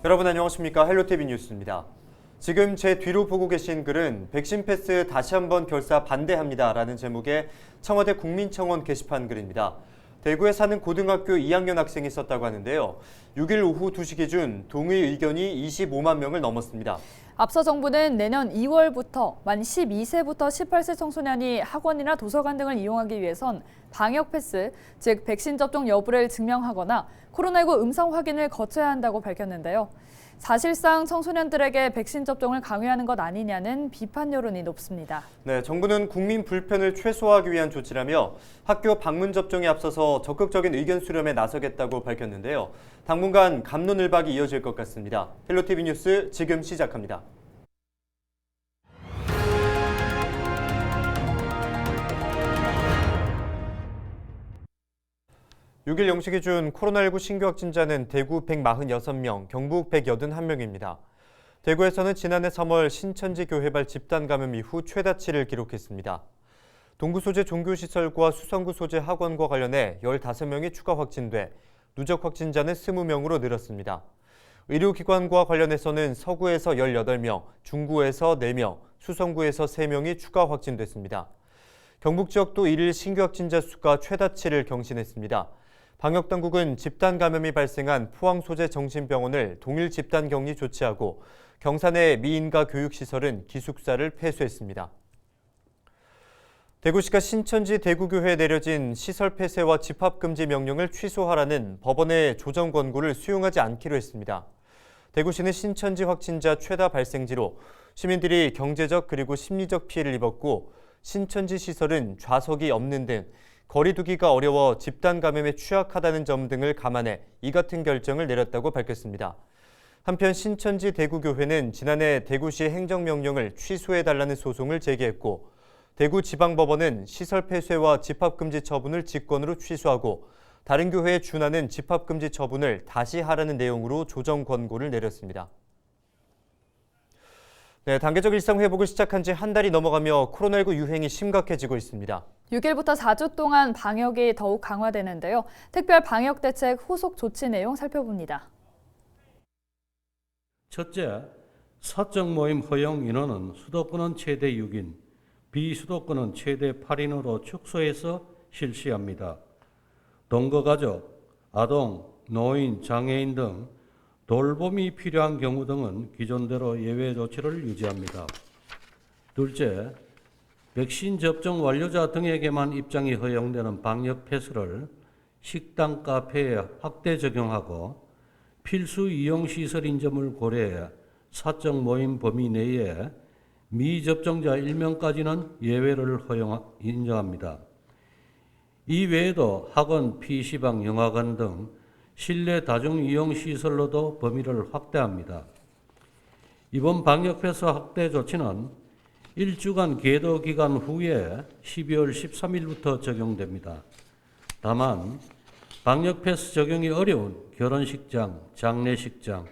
여러분 안녕하십니까? 헬로티비 뉴스입니다. 지금 제 뒤로 보고 계신 글은 백신 패스 다시 한번 결사 반대합니다 라는 제목의 청와대 국민청원 게시판 글입니다. 대구에 사는 고등학교 2학년 학생이 썼다고 하는데요. 6일 오후 2시 기준 동의 의견이 25만 명을 넘었습니다. 앞서 정부는 내년 2월부터 만 12세부터 18세 청소년이 학원이나 도서관 등을 이용하기 위해선 방역 패스, 즉 백신 접종 여부를 증명하거나 코로나19 음성 확인을 거쳐야 한다고 밝혔는데요. 사실상 청소년들에게 백신 접종을 강요하는 것 아니냐는 비판 여론이 높습니다. 네, 정부는 국민 불편을 최소화하기 위한 조치라며 학교 방문 접종에 앞서서 적극적인 의견 수렴에 나서겠다고 밝혔는데요. 당분간 갑론을박이 이어질 것 같습니다. 헬로티비 뉴스 지금 시작합니다. 6일 0시 기준 코로나19 신규 확진자는 대구 146명, 경북 181명입니다. 대구에서는 지난해 3월 신천지 교회발 집단 감염 이후 최다치를 기록했습니다. 동구 소재 종교시설과 수성구 소재 학원과 관련해 15명이 추가 확진돼 누적 확진자는 20명으로 늘었습니다. 의료기관과 관련해서는 서구에서 18명, 중구에서 4명, 수성구에서 3명이 추가 확진됐습니다. 경북 지역도 1일 신규 확진자 수가 최다치를 경신했습니다. 방역당국은 집단 감염이 발생한 포항 소재 정신병원을 동일 집단 격리 조치하고 경산의 미인가 교육시설은 기숙사를 폐쇄했습니다. 대구시가 신천지 대구교회에 내려진 시설 폐쇄와 집합금지 명령을 취소하라는 법원의 조정 권고를 수용하지 않기로 했습니다. 대구시는 신천지 확진자 최다 발생지로 시민들이 경제적 그리고 심리적 피해를 입었고 신천지 시설은 좌석이 없는 등 거리 두기가 어려워 집단 감염에 취약하다는 점 등을 감안해 이 같은 결정을 내렸다고 밝혔습니다. 한편 신천지 대구교회는 지난해 대구시 행정명령을 취소해달라는 소송을 제기했고 대구지방법원은 시설 폐쇄와 집합금지 처분을 직권으로 취소하고 다른 교회에 준하는 집합금지 처분을 다시 하라는 내용으로 조정 권고를 내렸습니다. 네, 단계적 일상 회복을 시작한 지 한 달이 넘어가며 코로나19 유행이 심각해지고 있습니다. 6일부터 4주 동안 방역이 더욱 강화되는데요. 특별 방역 대책 후속 조치 내용 살펴봅니다. 첫째, 사적 모임 허용 인원은 수도권은 최대 6인, 비수도권은 최대 8인으로 축소해서 실시합니다. 동거가족, 아동, 노인, 장애인 등 돌봄이 필요한 경우 등은 기존대로 예외 조치를 유지합니다. 둘째, 백신 접종 완료자 등에게만 입장이 허용되는 방역 패스를 식당, 카페에 확대 적용하고 필수 이용시설인 점을 고려해 사적 모임 범위 내에 미접종자 1명까지는 예외를 인정합니다. 이 외에도 학원, PC방, 영화관 등 실내 다중이용시설로도 범위를 확대합니다. 이번 방역패스 확대 조치는 1주간 계도 기간 후에 12월 13일부터 적용됩니다. 다만 방역패스 적용이 어려운 결혼식장, 장례식장,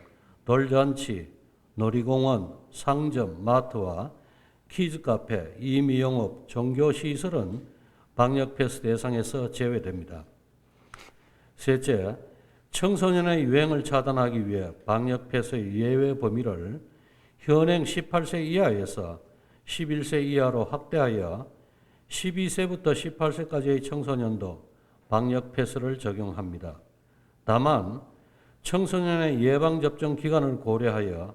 돌잔치, 놀이공원, 상점, 마트와 키즈카페, 임의용업, 종교시설은 방역패스 대상에서 제외됩니다. 셋째, 청소년의 유행을 차단하기 위해 방역패스의 예외 범위를 현행 18세 이하에서 11세 이하로 확대하여 12세부터 18세까지의 청소년도 방역패스를 적용합니다. 다만 청소년의 예방접종 기간을 고려하여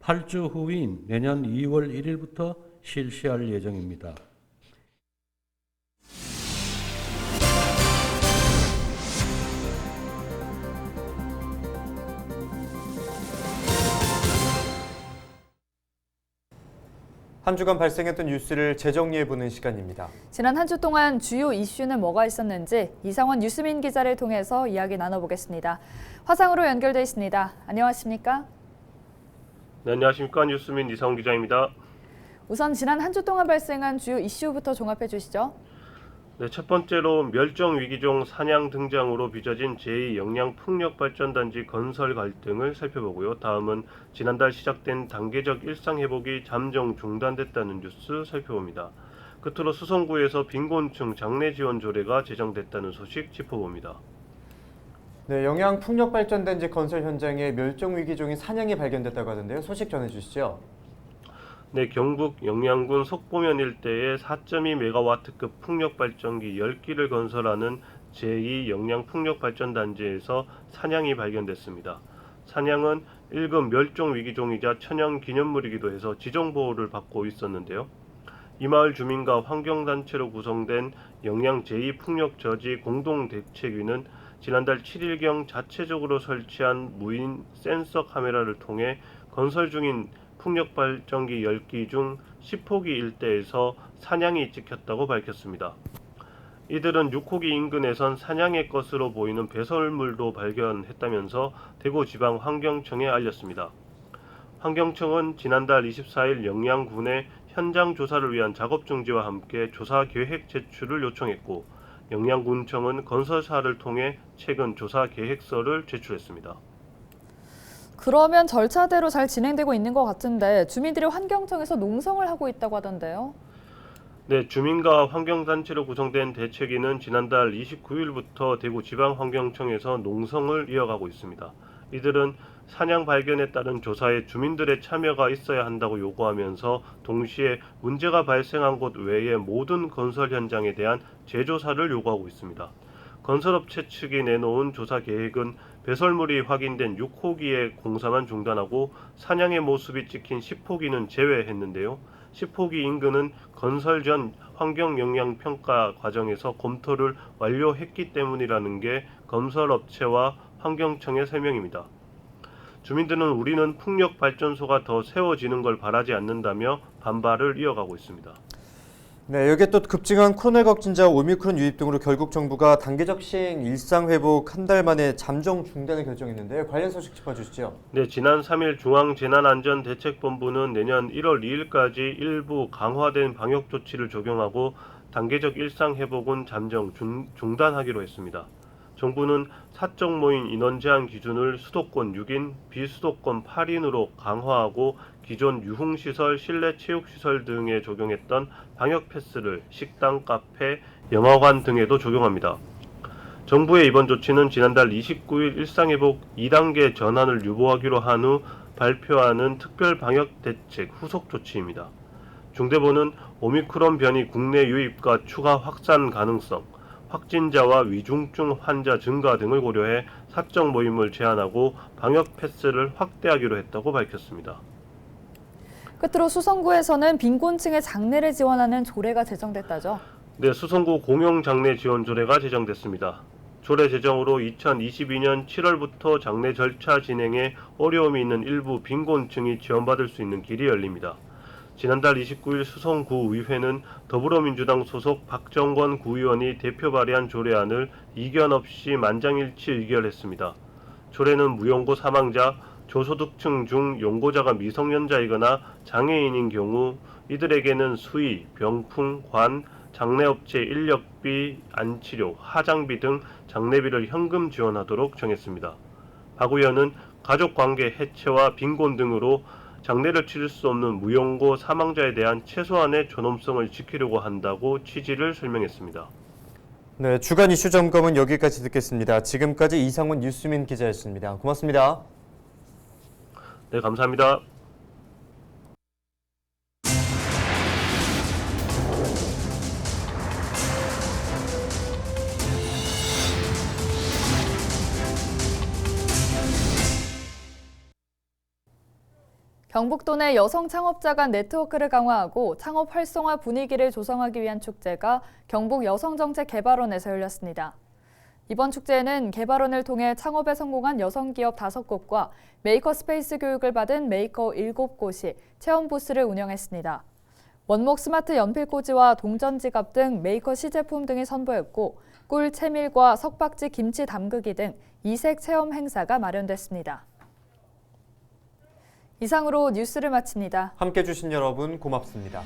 8주 후인 내년 2월 1일부터 실시할 예정입니다. 한 주간 발생했던 뉴스를 재정리해보는 시간입니다. 지난 한 주 동안 주요 이슈는 뭐가 있었는지 이상원 뉴스민 기자를 통해서 이야기 나눠보겠습니다. 화상으로 연결돼 있습니다. 안녕하십니까? 네, 안녕하십니까. 뉴스민 이상원 기자입니다. 우선 지난 한 주 동안 발생한 주요 이슈부터 종합해 주시죠. 네, 첫 번째로 멸종위기종 사냥 등장으로 빚어진 제2영양풍력발전단지 건설 갈등을 살펴보고요. 다음은 지난달 시작된 단계적 일상회복이 잠정 중단됐다는 뉴스 살펴봅니다. 끝으로 수성구에서 빈곤층 장례지원 조례가 제정됐다는 소식 짚어봅니다. 네, 영양 풍력 발전단지 건설 현장에 멸종 위기종인 산양이 발견됐다고 하던데요. 소식 전해주시죠. 네, 경북 영양군 속보면 일대에 4.2메가와트급 풍력발전기 10기를 건설하는 제2 영양풍력발전단지에서 산양이 발견됐습니다. 산양은 1급 멸종위기종이자 천연기념물이기도 해서 지정보호를 받고 있었는데요. 이 마을 주민과 환경단체로 구성된 영양 제2풍력저지 공동대책위는 지난달 7일경 자체적으로 설치한 무인 센서 카메라를 통해 건설 중인 풍력발전기 10기 중 10호기 일대에서 산양이 찍혔다고 밝혔습니다. 이들은 6호기 인근에선 산양의 것으로 보이는 배설물도 발견했다면서 대구지방환경청에 알렸습니다. 환경청은 지난달 24일 영양군에 현장 조사를 위한 작업 중지와 함께 조사 계획 제출을 요청했고, 영양군청은 건설사를 통해 최근 조사 계획서를 제출했습니다. 그러면 절차대로 잘 진행되고 있는 것 같은데 주민들이 환경청에서 농성을 하고 있다고 하던데요. 네, 주민과 환경단체로 구성된 대책위는 지난달 29일부터 대구지방환경청에서 농성을 이어가고 있습니다. 이들은 산양 발견에 따른 조사에 주민들의 참여가 있어야 한다고 요구하면서 동시에 문제가 발생한 곳 외의 모든 건설 현장에 대한 재조사를 요구하고 있습니다. 건설업체 측이 내놓은 조사 계획은 배설물이 확인된 6호기의 공사만 중단하고 산양의 모습이 찍힌 10호기는 제외했는데요. 10호기 인근은 건설 전 환경영향평가 과정에서 검토를 완료했기 때문이라는 게 건설업체와 환경청의 설명입니다. 주민들은 우리는 풍력발전소가 더 세워지는 걸 바라지 않는다며 반발을 이어가고 있습니다. 네, 여기에 또 급증한 코로나 확진자 오미크론 유입 등으로 결국 정부가 단계적 시행 일상 회복 한 달 만에 잠정 중단을 결정했는데요. 관련 소식 짚어주시죠. 네, 지난 3일 중앙재난안전대책본부는 내년 1월 2일까지 일부 강화된 방역 조치를 적용하고 단계적 일상 회복은 잠정 중단하기로 했습니다. 정부는 사적 모임 인원 제한 기준을 수도권 6인, 비수도권 8인으로 강화하고 기존 유흥시설, 실내 체육시설 등에 적용했던 방역 패스를 식당, 카페, 영화관 등에도 적용합니다. 정부의 이번 조치는 지난달 29일 일상회복 2단계 전환을 유보하기로 한 후 발표하는 특별 방역 대책 후속 조치입니다. 중대본은 오미크론 변이 국내 유입과 추가 확산 가능성, 확진자와 위중증 환자 증가 등을 고려해 사적 모임을 제한하고 방역 패스를 확대하기로 했다고 밝혔습니다. 끝으로 수성구에서는 빈곤층의 장례를 지원하는 조례가 제정됐다죠. 네, 수성구 공영장례 지원 조례가 제정됐습니다. 조례 제정으로 2022년 7월부터 장례 절차 진행에 어려움이 있는 일부 빈곤층이 지원받을 수 있는 길이 열립니다. 지난달 29일 수성구의회는 더불어민주당 소속 박정권 구의원이 대표 발의한 조례안을 이견 없이 만장일치 의결했습니다. 조례는 무용고 사망자, 저소득층 중 용고자가 미성년자이거나 장애인인 경우 이들에게는 수의, 병풍, 관, 장례업체 인력비, 안치료, 하장비 등 장례비를 현금 지원하도록 정했습니다. 박 의원은 가족관계 해체와 빈곤 등으로 장례를 치를 수 없는 무용고 사망자에 대한 최소한의 존엄성을 지키려고 한다고 취지를 설명했습니다. 네, 주간 이슈 점검은 여기까지 듣겠습니다. 지금까지 이상훈 뉴스민 기자였습니다. 고맙습니다. 네, 감사합니다. 경북도 내 여성 창업자 간 네트워크를 강화하고 창업 활성화 분위기를 조성하기 위한 축제가 경북 여성정책개발원에서 열렸습니다. 이번 축제에는 개발원을 통해 창업에 성공한 여성기업 5곳과 메이커 스페이스 교육을 받은 메이커 7곳이 체험 부스를 운영했습니다. 원목 스마트 연필꽂이와 동전지갑 등 메이커 시제품 등이 선보였고 꿀 채밀과 석박지 김치 담그기 등 이색 체험 행사가 마련됐습니다. 이상으로 뉴스를 마칩니다. 함께해 주신 여러분 고맙습니다.